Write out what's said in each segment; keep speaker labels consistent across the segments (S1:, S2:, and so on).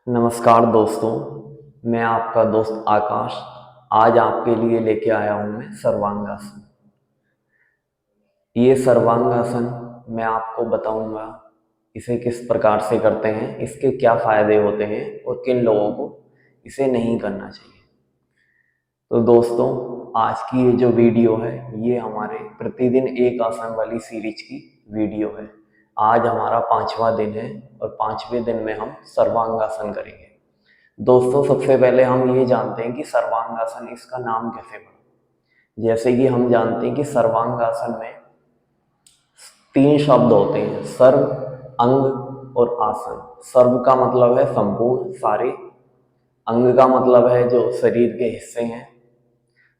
S1: नमस्कार दोस्तों। मैं आपका दोस्त आकाश आज आपके लिए लेके आया हूँ मैं सर्वांगासन। ये सर्वांगासन मैं आपको बताऊंगा इसे किस प्रकार से करते हैं, इसके क्या फायदे होते हैं और किन लोगों को इसे नहीं करना चाहिए। तो दोस्तों, आज की ये जो वीडियो है ये हमारे प्रतिदिन एक आसन वाली सीरीज की वीडियो है। आज हमारा 5वां दिन है और 5वें दिन में हम सर्वांगासन करेंगे। दोस्तों, सबसे पहले हम ये जानते हैं कि सर्वांगासन इसका नाम कैसे पड़ा। जैसे कि हम जानते हैं कि सर्वांगासन में 3 शब्द होते हैं, सर्व, अंग और आसन। सर्व का मतलब है संपूर्ण सारे, अंग का मतलब है जो शरीर के हिस्से हैं,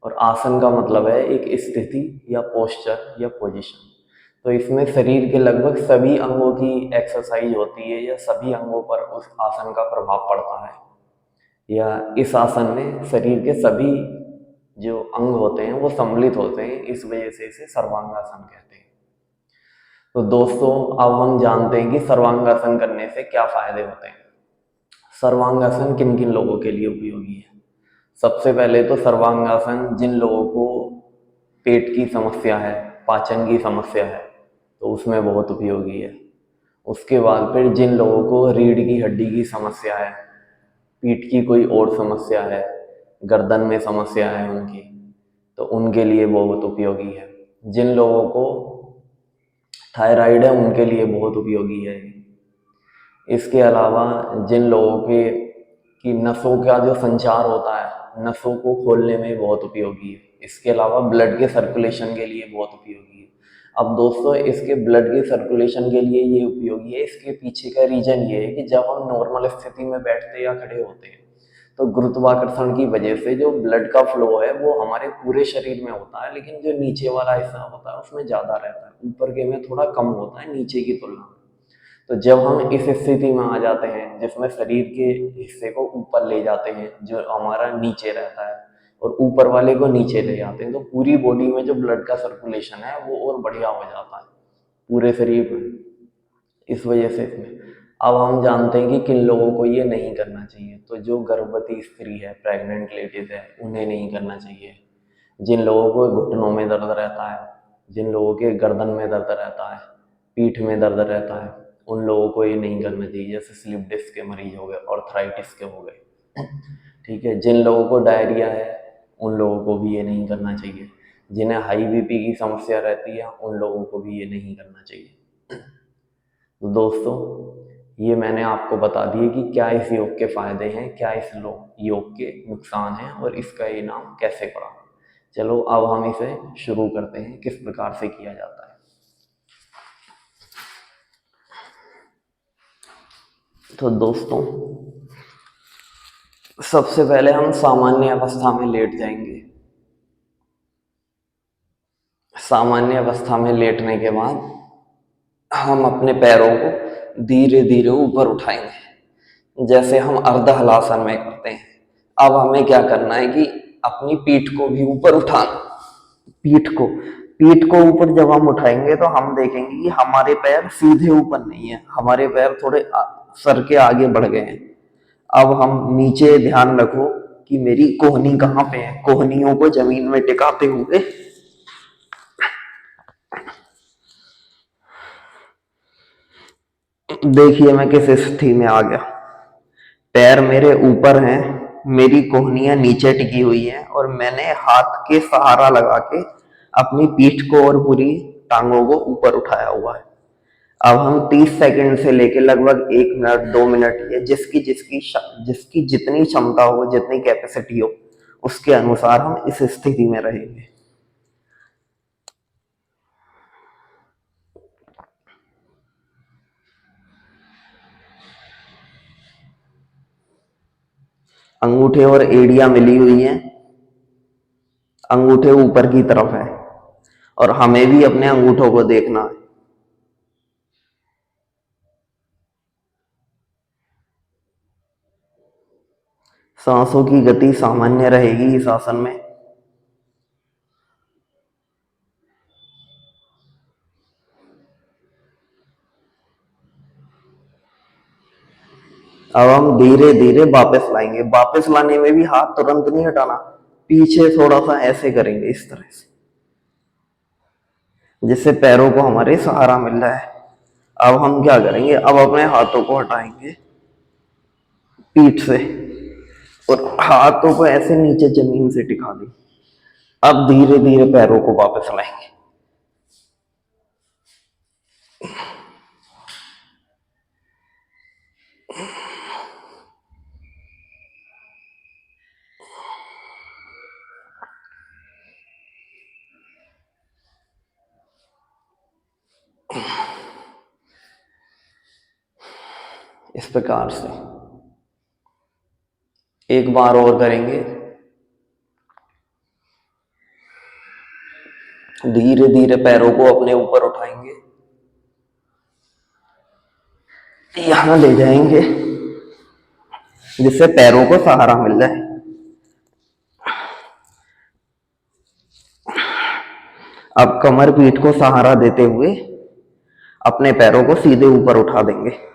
S1: और आसन का मतलब है एक स्थिति या पोस्चर या पोजीशन। तो इसमें शरीर के लगभग सभी अंगों की एक्सरसाइज होती है या सभी अंगों पर उस आसन का प्रभाव पड़ता है, या इस आसन में शरीर के सभी जो अंग होते हैं वो सम्मिलित होते हैं, इस वजह से इसे सर्वांगासन कहते हैं। तो दोस्तों, अब हम जानते हैं कि सर्वांगासन करने से क्या फायदे होते हैं। सर्वांगासन किन किन लोगों के लिए उपयोगी है। सबसे पहले तो सर्वांगासन जिन लोगों को पेट की समस्या है, पाचन की समस्या है, तो उसमें बहुत उपयोगी है। उसके बाद फिर जिन लोगों को रीढ़ की हड्डी की समस्या है, पीठ की कोई और समस्या है, गर्दन में समस्या है उनकी, तो उनके लिए बहुत उपयोगी है। जिन लोगों को थायराइड है उनके लिए बहुत उपयोगी है। इसके अलावा जिन लोगों के की नसों का जो संचार होता है, नसों को खोलने में बहुत उपयोगी है। इसके अलावा ब्लड के सर्कुलेशन के लिए बहुत उपयोगी है। अब दोस्तों, इसके ब्लड के सर्कुलेशन के लिए ये उपयोगी है, इसके पीछे का रीजन ये है कि जब हम नॉर्मल स्थिति में बैठते या खड़े होते हैं तो गुरुत्वाकर्षण की वजह से जो ब्लड का फ्लो है वो हमारे पूरे शरीर में होता है, लेकिन जो नीचे वाला हिस्सा होता है उसमें ज़्यादा रहता है, ऊपर के में थोड़ा कम होता है नीचे की तुलना में। तो जब हम इस स्थिति में आ जाते हैं जिसमें शरीर के हिस्से को ऊपर ले जाते हैं जो हमारा नीचे रहता है, और ऊपर वाले को नीचे ले जाते हैं, तो पूरी बॉडी में जो ब्लड का सर्कुलेशन है वो और बढ़िया हो जाता है पूरे शरीर में। इस वजह से इसमें अब हम जानते हैं कि किन लोगों को ये नहीं करना चाहिए। तो जो गर्भवती स्त्री है, प्रेग्नेंट लेडीज है, उन्हें नहीं करना चाहिए। जिन लोगों को घुटनों में दर्द रहता है, जिन लोगों के गर्दन में दर्द रहता है, पीठ में दर्द रहता है, उन लोगों को ये नहीं करना चाहिए। जैसे स्लिप डिस्क के मरीज हो गए, ऑर्थराइटिस के हो गए, ठीक है। जिन लोगों को डायरिया है उन लोगों को भी ये नहीं करना चाहिए। जिन्हें हाई बीपी की समस्या रहती है उन लोगों को भी ये नहीं करना चाहिए। तो दोस्तों, ये मैंने आपको बता दिए कि क्या इस योग के फायदे हैं, क्या इस योग के नुकसान हैं और इसका ये नाम कैसे पड़ा। चलो अब हम इसे शुरू करते हैं किस प्रकार से किया जाता है। तो दोस्तों, सबसे पहले हम सामान्य अवस्था में लेट जाएंगे। सामान्य अवस्था में लेटने के बाद हम अपने पैरों को धीरे धीरे ऊपर उठाएंगे, जैसे हम अर्ध हलासन में करते हैं। अब हमें क्या करना है कि अपनी पीठ को भी ऊपर उठाना। पीठ को पीठ को ऊपर जब हम उठाएंगे तो हम देखेंगे कि हमारे पैर सीधे ऊपर नहीं है, हमारे पैर थोड़े सर के आगे बढ़ गए हैं। अब हम नीचे ध्यान रखो कि मेरी कोहनी कहाँ पे है। कोहनियों को जमीन में टिकाते हुए देखिए मैं किस स्थिति में आ गया। पैर मेरे ऊपर हैं, मेरी कोहनियां नीचे टिकी हुई हैं और मैंने हाथ के सहारा लगा के अपनी पीठ को और पूरी टांगों को ऊपर उठाया हुआ है। अब हम 30 सेकंड से लेके लगभग 1 मिनट 2 मिनट, ये जिसकी जिसकी जिसकी जितनी क्षमता हो, जितनी कैपेसिटी हो, उसके अनुसार हम इस स्थिति में रहेंगे। अंगूठे और एड़ियां मिली हुई हैं, अंगूठे ऊपर की तरफ है और हमें भी अपने अंगूठों को देखना है। सांसों की गति सामान्य रहेगी इस आसन में। अब हम धीरे धीरे वापस लाएंगे। वापस लाने में भी हाथ तुरंत नहीं हटाना, पीछे थोड़ा सा ऐसे करेंगे इस तरह से, जिससे पैरों को हमारे सहारा मिल रहा है। अब हम क्या करेंगे, अब अपने हाथों को हटाएंगे पीठ से और हाथों को ऐसे नीचे जमीन से टिका दें। अब धीरे धीरे पैरों को वापस लाएंगे। इस प्रकार से एक बार और करेंगे। धीरे धीरे पैरों को अपने ऊपर उठाएंगे, यहां ले जाएंगे जिससे पैरों को सहारा मिल जाए। अब कमर पीठ को सहारा देते हुए अपने पैरों को सीधे ऊपर उठा देंगे।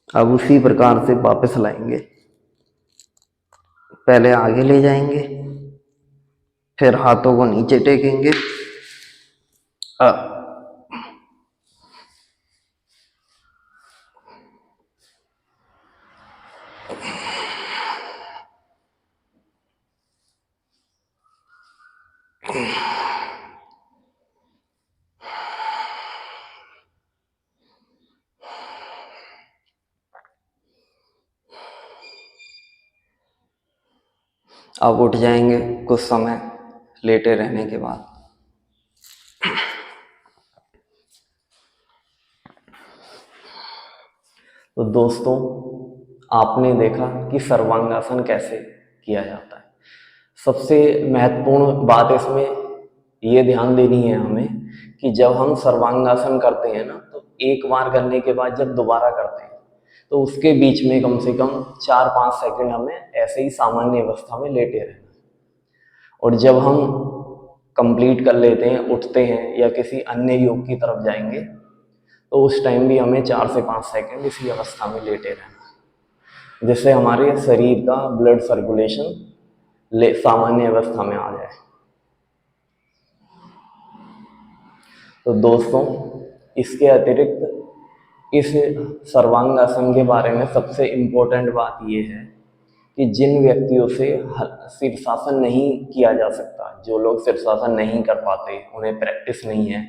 S1: अब उसी प्रकार से वापस लाएंगे। पहले आगे ले जाएंगे, फिर हाथों को नीचे टेकेंगे। अब उठ जाएंगे कुछ समय लेटे रहने के बाद। तो दोस्तों, आपने देखा कि सर्वांगासन कैसे किया जाता है। सबसे महत्वपूर्ण बात इसमें ये ध्यान देनी है हमें कि जब हम सर्वांगासन करते हैं ना, तो एक बार करने के बाद जब दोबारा करते हैं तो उसके बीच में कम से कम 4-5 सेकंड हमें ऐसे ही सामान्य अवस्था में लेटे रहना। और जब हम कंप्लीट कर लेते हैं, उठते हैं या किसी अन्य योग की तरफ जाएंगे, तो उस टाइम भी हमें 4 से 5 सेकंड इसी अवस्था में लेटे रहना, जिससे हमारे शरीर का ब्लड सर्कुलेशन सामान्य अवस्था में आ जाए। तो दोस्तों, इसके अतिरिक्त इस सर्वांगासन के बारे में सबसे इम्पोर्टेंट बात यह है कि जिन व्यक्तियों से शीर्षासन नहीं किया जा सकता, जो लोग शीर्षासन नहीं कर पाते, उन्हें प्रैक्टिस नहीं है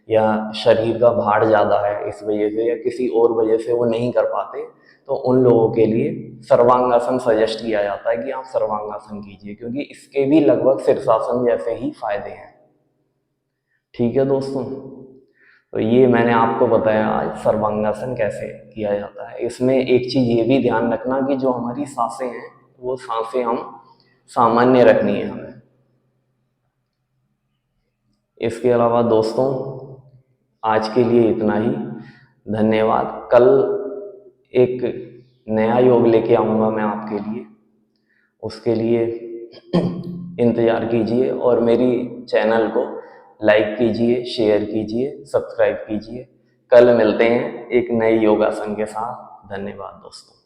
S1: या शरीर का भार ज़्यादा है इस वजह से या किसी और वजह से वो नहीं कर पाते, तो उन लोगों के लिए सर्वांगासन सजेस्ट किया जाता है कि आप सर्वांगासन कीजिए, क्योंकि इसके भी लगभग शीर्षासन जैसे ही फायदे हैं। ठीक है दोस्तों, तो ये मैंने आपको बताया आज सर्वांगासन कैसे किया जाता है। इसमें एक चीज़ ये भी ध्यान रखना कि जो हमारी सांसें हैं वो सांसें हम सामान्य रखनी है हमें। इसके अलावा दोस्तों, आज के लिए इतना ही। धन्यवाद। कल एक नया योग लेके आऊँगा मैं आपके लिए, उसके लिए इंतज़ार कीजिए और मेरी चैनल को लाइक कीजिए, शेयर कीजिए, सब्सक्राइब कीजिए। कल मिलते हैं एक नए योगासन के साथ। धन्यवाद दोस्तों।